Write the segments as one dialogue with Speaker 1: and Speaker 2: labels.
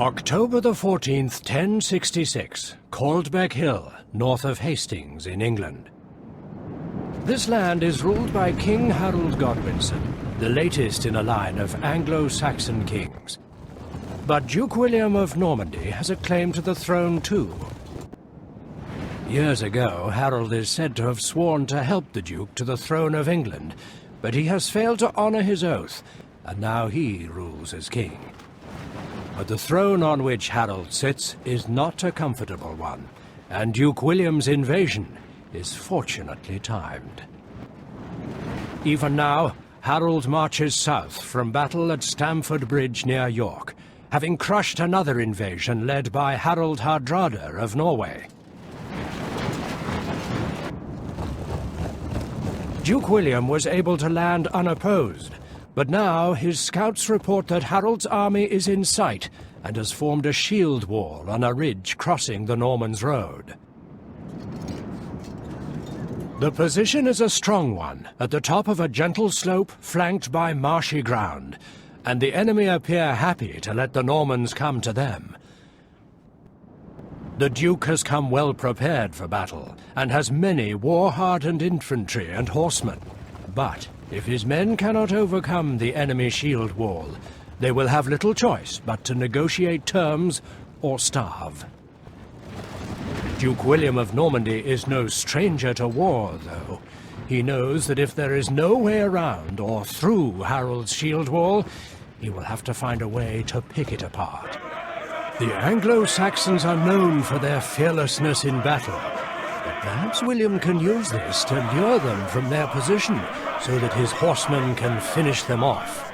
Speaker 1: October the 14th, 1066, Caldbeck Hill, north of Hastings in England. This land is ruled by King Harold Godwinson, the latest in a line of Anglo-Saxon kings. But Duke William of Normandy has a claim to the throne too. Years ago, Harold is said to have sworn to help the Duke to the throne of England, but he has failed to honor his oath, and now he rules as king. But the throne on which Harold sits is not a comfortable one, and Duke William's invasion is fortunately timed. Even now, Harold marches south from battle at Stamford Bridge near York, having crushed another invasion led by Harald Hardrada of Norway. Duke William was able to land unopposed, but now his scouts report that Harold's army is in sight and has formed a shield wall on a ridge crossing the Norman's Road. The position is a strong one, at the top of a gentle slope flanked by marshy ground, and the enemy appear happy to let the Normans come to them. The Duke has come well prepared for battle, and has many war-hardened infantry and horsemen. But if his men cannot overcome the enemy shield wall, they will have little choice but to negotiate terms or starve. Duke William of Normandy is no stranger to war, though. He knows that if there is no way around or through Harold's shield wall, he will have to find a way to pick it apart. The Anglo-Saxons are known for their fearlessness in battle, but perhaps William can use this to lure them from their position so that his horsemen can finish them off.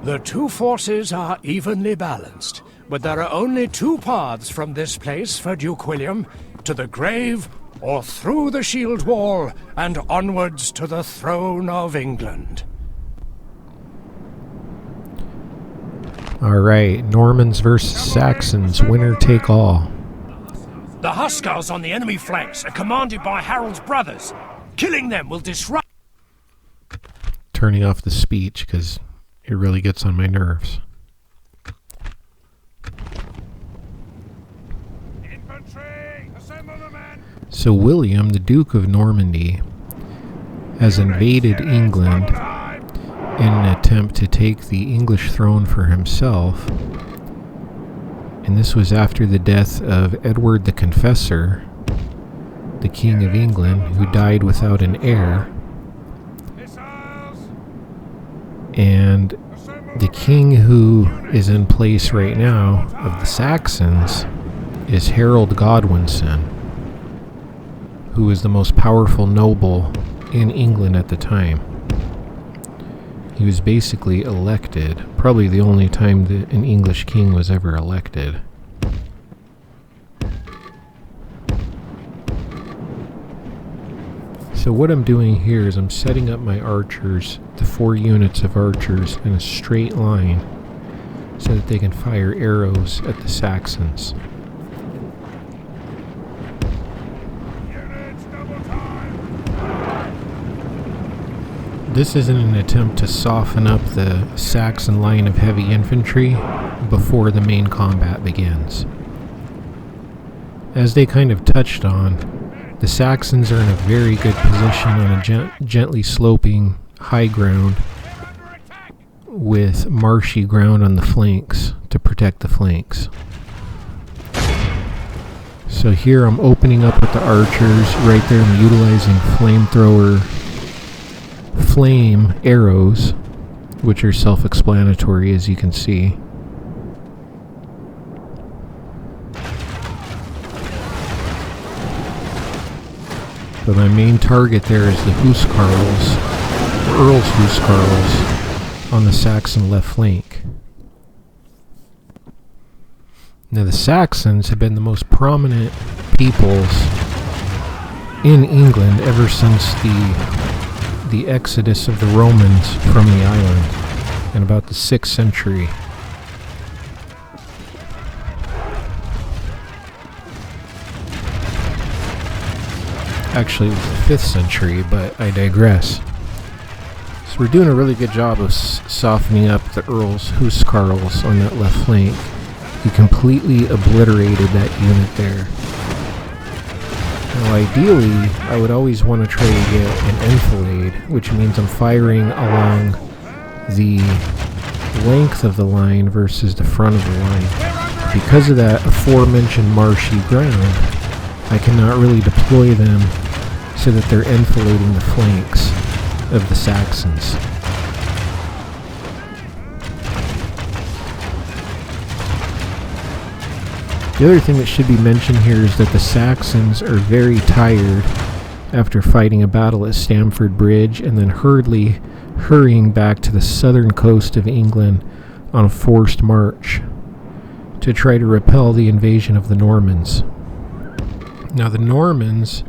Speaker 1: The two forces are evenly balanced, but there are only two paths from this place for Duke William: to the grave or through the shield wall and onwards to the throne of England.
Speaker 2: Alright, Normans versus Saxons, winner take all.
Speaker 1: The Hussars on the enemy flanks are commanded by Harold's brothers. Killing them will disrupt...
Speaker 2: Turning off the speech because it really gets on my nerves.
Speaker 1: Infantry, assemble the men.
Speaker 2: So William, the Duke of Normandy, has invaded England in an attempt to take the English throne for himself, and this was after the death of Edward the Confessor, the King of England, who died without an heir. And the king who is in place right now of the Saxons is Harold Godwinson, who is the most powerful noble in England at the time. He was basically elected, probably the only time that an English king was ever elected. So what I'm doing here is I'm setting up my archers, the 4 units of archers, in a straight line so that they can fire arrows at the Saxons. This is in an attempt to soften up the Saxon line of heavy infantry before the main combat begins. As they kind of touched on, the Saxons are in a very good position on a gently sloping high ground with marshy ground on the flanks to protect the flanks. So here I'm opening up with the archers. Right there I'm utilizing flamethrower flame arrows, which are self-explanatory as you can see. But my main target there is the Huscarls, the Earl's Huscarls, on the Saxon left flank. Now the Saxons have been the most prominent peoples in England ever since the exodus of the Romans from the island in about the 6th century. Actually, it was the 5th century, but I digress. So we're doing a really good job of softening up the Earl's Huscarls on that left flank. He completely obliterated that unit there. Now ideally, I would always want to try to get an enfilade, which means I'm firing along the length of the line versus the front of the line. Because of that aforementioned marshy ground, I cannot really deploy them so that they're enfilading the flanks of the Saxons. The other thing that should be mentioned here is that the Saxons are very tired after fighting a battle at Stamford Bridge and then hurrying back to the southern coast of England on a forced march to try to repel the invasion of the Normans. Now the Normans,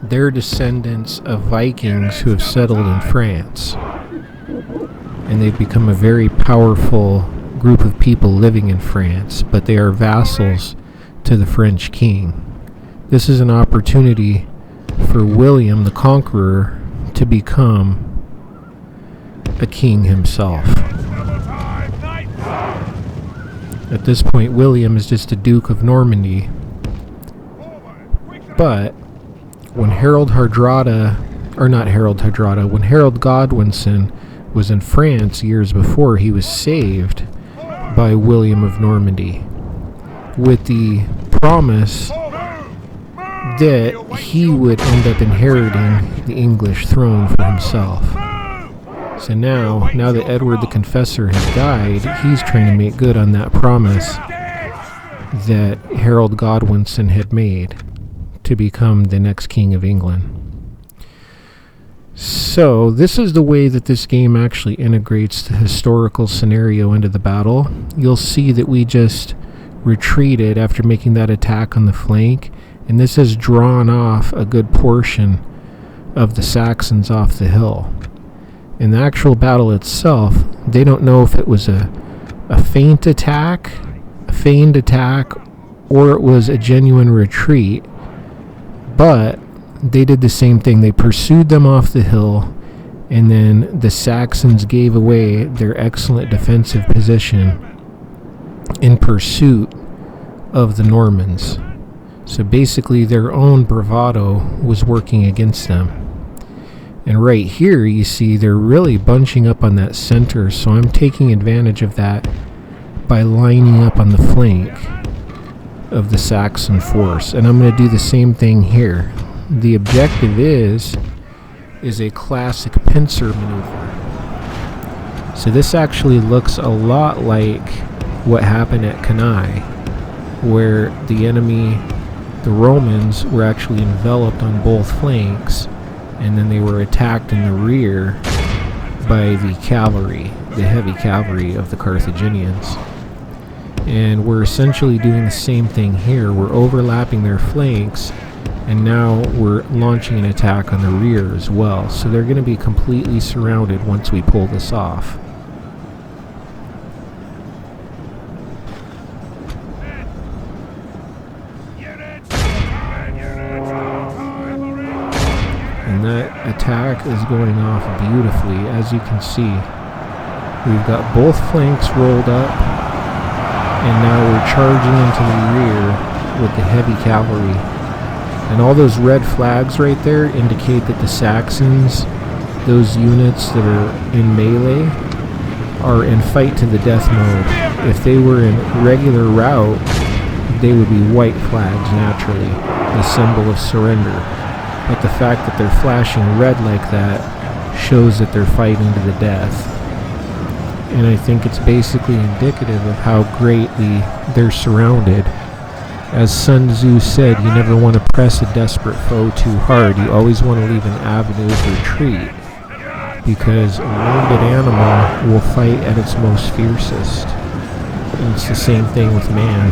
Speaker 2: they're descendants of Vikings who have settled in France, and they've become a very powerful group of people living in France, but they are vassals to the French king. This is an opportunity for William the Conqueror to become a king himself. At this point, William is just a Duke of Normandy. But when Harold Godwinson was in France years before, he was saved by William of Normandy with the promise that he would end up inheriting the English throne for himself. So now that Edward the Confessor has died, he's trying to make good on that promise that Harold Godwinson had made to become the next king of England. So this is the way that this game actually integrates the historical scenario into the battle. You'll see that we just retreated after making that attack on the flank, and this has drawn off a good portion of the Saxons off the hill. In the actual battle itself, they don't know if it was a feigned attack, or it was a genuine retreat, but they did the same thing. They pursued them off the hill, and then the Saxons gave away their excellent defensive position in pursuit of the Normans. So basically their own bravado was working against them. And right here you see they're really bunching up on that center, so I'm taking advantage of that by lining up on the flank of the Saxon force. And I'm going to do the same thing here. The objective is a classic pincer maneuver. So this actually looks a lot like what happened at Cannae, where the enemy, the Romans, were actually enveloped on both flanks, and then they were attacked in the rear by the cavalry, the heavy cavalry of the Carthaginians. And we're essentially doing the same thing here. We're overlapping their flanks, and now we're launching an attack on the rear as well. So they're going to be completely surrounded once we pull this off. And that attack is going off beautifully. As you can see, we've got both flanks rolled up, and now we're charging into the rear with the heavy cavalry. And all those red flags right there indicate that the Saxons, those units that are in melee, are in fight to the death mode. If they were in regular route, they would be white flags naturally, the symbol of surrender. But the fact that they're flashing red like that shows that they're fighting to the death. And I think it's basically indicative of how greatly they're surrounded. As Sun Tzu said, you never want to press a desperate foe too hard. You always want to leave an avenue of retreat, because a wounded animal will fight at its most fiercest. And it's the same thing with man.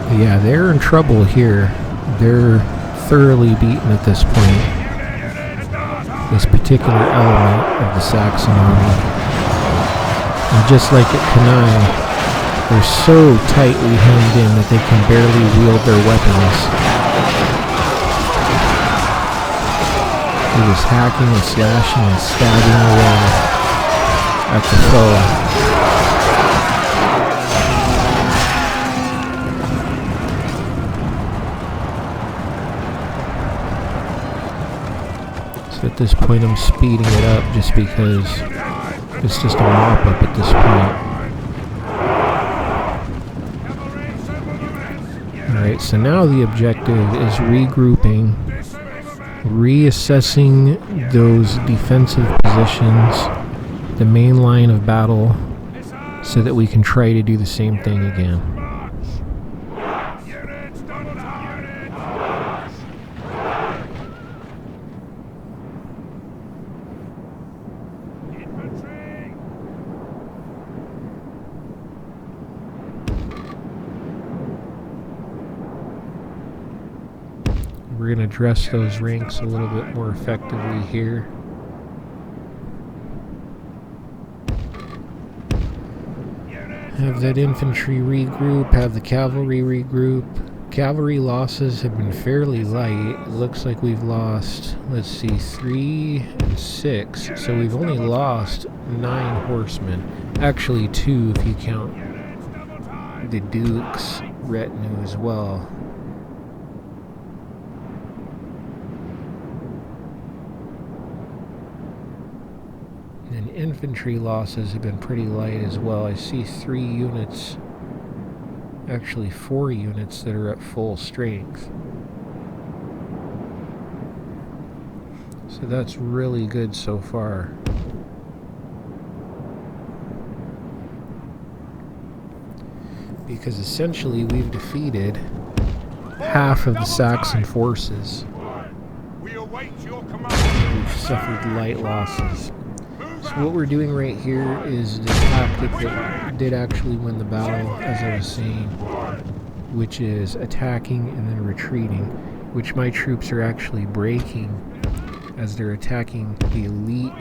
Speaker 2: But yeah, they're in trouble here. They're thoroughly beaten at this point, this particular element of the Saxon army. And just like at Cannae, they're so tightly hemmed in that they can barely wield their weapons. They're just hacking and slashing and stabbing away. at the foe. So at this point I'm speeding it up just because it's just a mop-up at this point. Alright, so now the objective is regrouping, reassessing those defensive positions, the main line of battle, so that we can try to do the same thing again. We're going to dress those ranks a little bit more effectively here. Have that infantry regroup, have the cavalry regroup. Cavalry losses have been fairly light. It looks like we've lost, let's see, 3 and 6. So we've only lost 9 horsemen. Actually 2 if you count the Duke's retinue as well. And infantry losses have been pretty light as well. I see 3 units, actually 4 units that are at full strength. So that's really good so far. Because essentially we've defeated half of the Saxon forces. We've suffered light losses. So what we're doing right here is the tactic that did actually win the battle, as I was saying, which is attacking and then retreating, which my troops are actually breaking as they're attacking the elite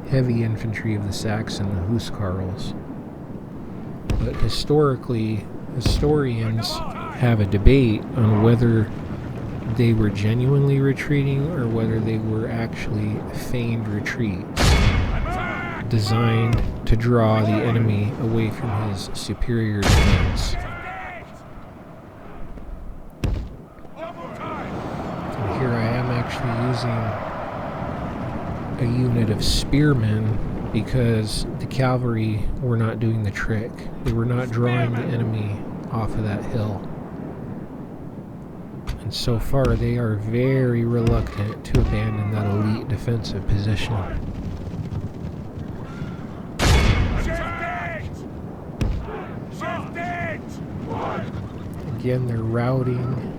Speaker 2: heavy infantry of the Saxon, the Huscarls. But historically, historians have a debate on whether they were genuinely retreating or whether they were actually feigned retreats, designed to draw the enemy away from his superior defense. And here I am actually using a unit of spearmen because the cavalry were not doing the trick. They were not drawing the enemy off of that hill. And so far they are very reluctant to abandon that elite defensive position. Again, they're routing.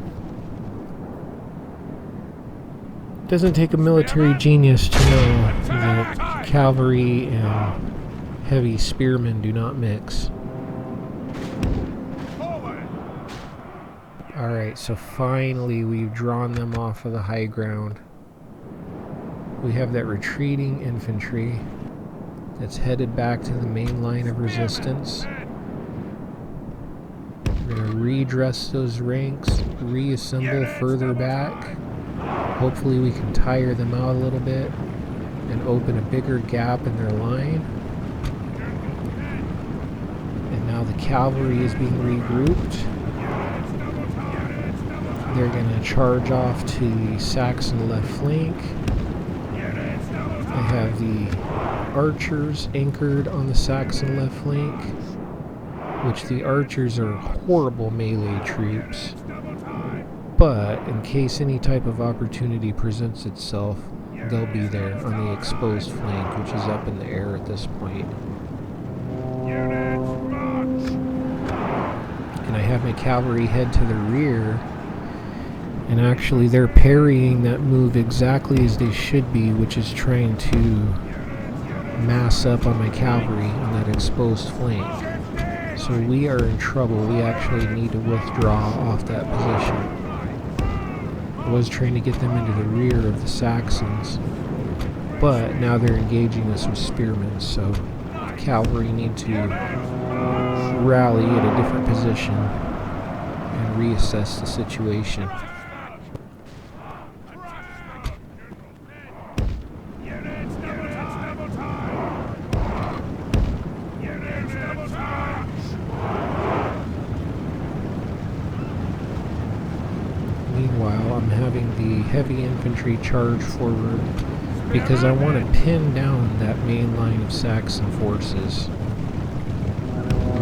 Speaker 2: It doesn't take a military genius to know that cavalry and heavy spearmen do not mix. Alright, so finally we've drawn them off of the high ground. We have that retreating infantry that's headed back to the main line of resistance. We're going to redress those ranks, reassemble further back. Hopefully we can tire them out a little bit and open a bigger gap in their line. And now the cavalry is being regrouped. They're going to charge off to the Saxon left flank. I have the archers anchored on the Saxon left flank, which the archers are horrible melee troops. But in case any type of opportunity presents itself, they'll be there on the exposed flank, which is up in the air at this point. And I have my cavalry head to the rear, and actually they're parrying that move exactly as they should be, which is trying to mass up on my cavalry on that exposed flank. So we are in trouble. We actually need to withdraw off that position. I was trying to get them into the rear of the Saxons, but now they're engaging us with spearmen, so the cavalry need to rally at a different position and reassess the situation. Meanwhile, I'm having the heavy infantry charge forward because I want to pin down that main line of Saxon forces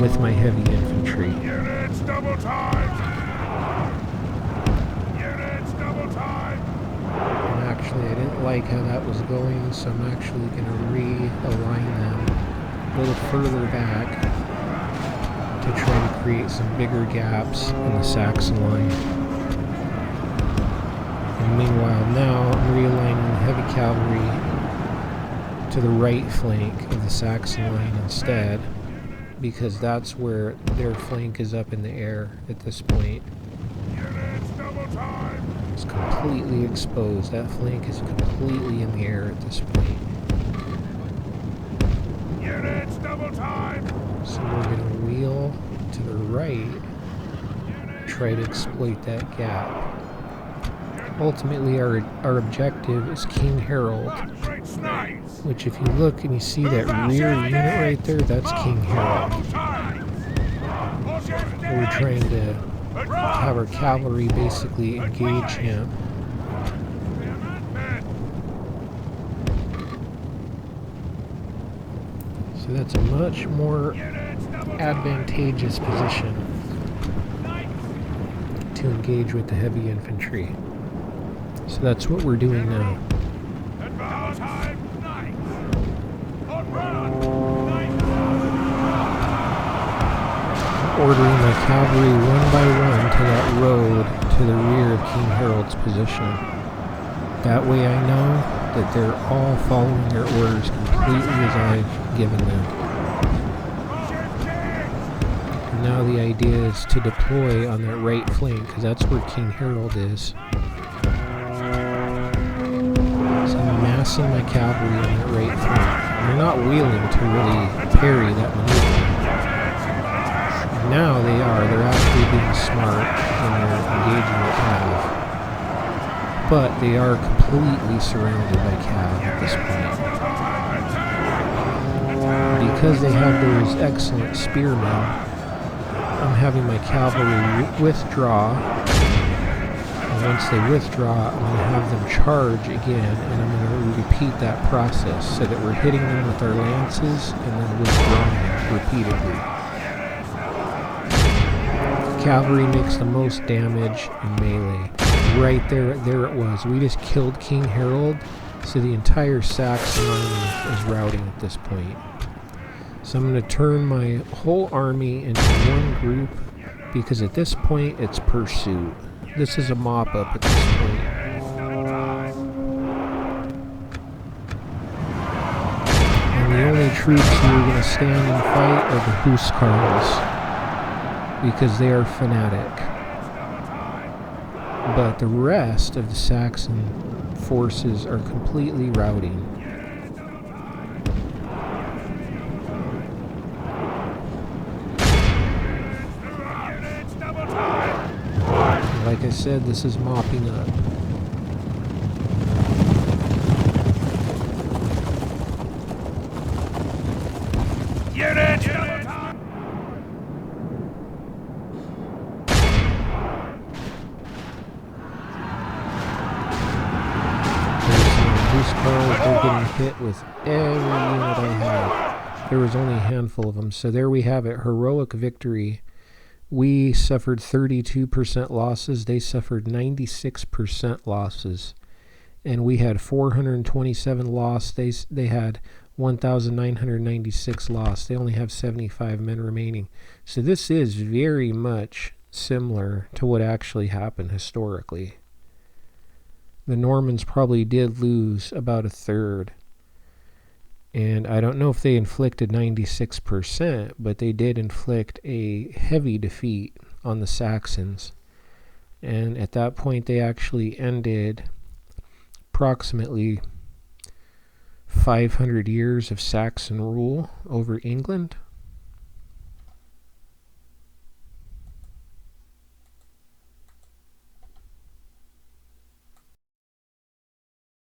Speaker 2: with my heavy infantry.
Speaker 3: Units double time! Units double time!
Speaker 2: And actually, I didn't like how that was going, so I'm actually going to realign them a little further back to try to create some bigger gaps in the Saxon line. And meanwhile, now I'm realigning the heavy cavalry to the right flank of the Saxon line instead, because that's where their flank is up in the air at this point. It's completely exposed. That flank is completely in the air at this point.
Speaker 3: Units double time!
Speaker 2: So we're going to wheel to the right, try to exploit that gap. Ultimately, our objective is King Harold, which if you look and you see that rear unit right there, that's King Harold. We're trying to have our cavalry basically engage him. So that's a much more advantageous position to engage with the heavy infantry. So that's what we're doing now. Ordering my cavalry one by one to that road to the rear of King Harold's position. That way I know that they're all following their orders completely as I've given them. And now the idea is to deploy on that right flank, because that's where King Harold is. So I'm massing my cavalry on that right flank. They're not wheeling to really parry that maneuver. Now they are. They're actually being smart when they're engaging with Cav. But they are completely surrounded by Cav at this point. Because they have those excellent spearmen, I'm having my cavalry withdraw. And once they withdraw, I'm going to have them charge again, and I'm going to repeat that process so that we're hitting them with our lances and then withdrawing repeatedly. Cavalry makes the most damage in melee. Right there it was. We just killed King Harold, so the entire Saxon army is routing at this point. So I'm going to turn my whole army into one group, because at this point it's pursuit. This is a mop-up at this point. And the only troops who are going to stand and fight are the Huskarls, because they are fanatic. But the rest of the Saxon forces are completely routing. Like I said, this is mopping up. They're getting hit with every unit I have. There was only a handful of them. So there we have it. Heroic victory. We suffered 32% losses. They suffered 96% losses. And we had 427 lost. They had 1,996 lost. They only have 75 men remaining. So this is very much similar to what actually happened historically. The Normans probably did lose about a third. And I don't know if they inflicted 96%, but they did inflict a heavy defeat on the Saxons. And at that point, they actually ended approximately 500 years of Saxon rule over England.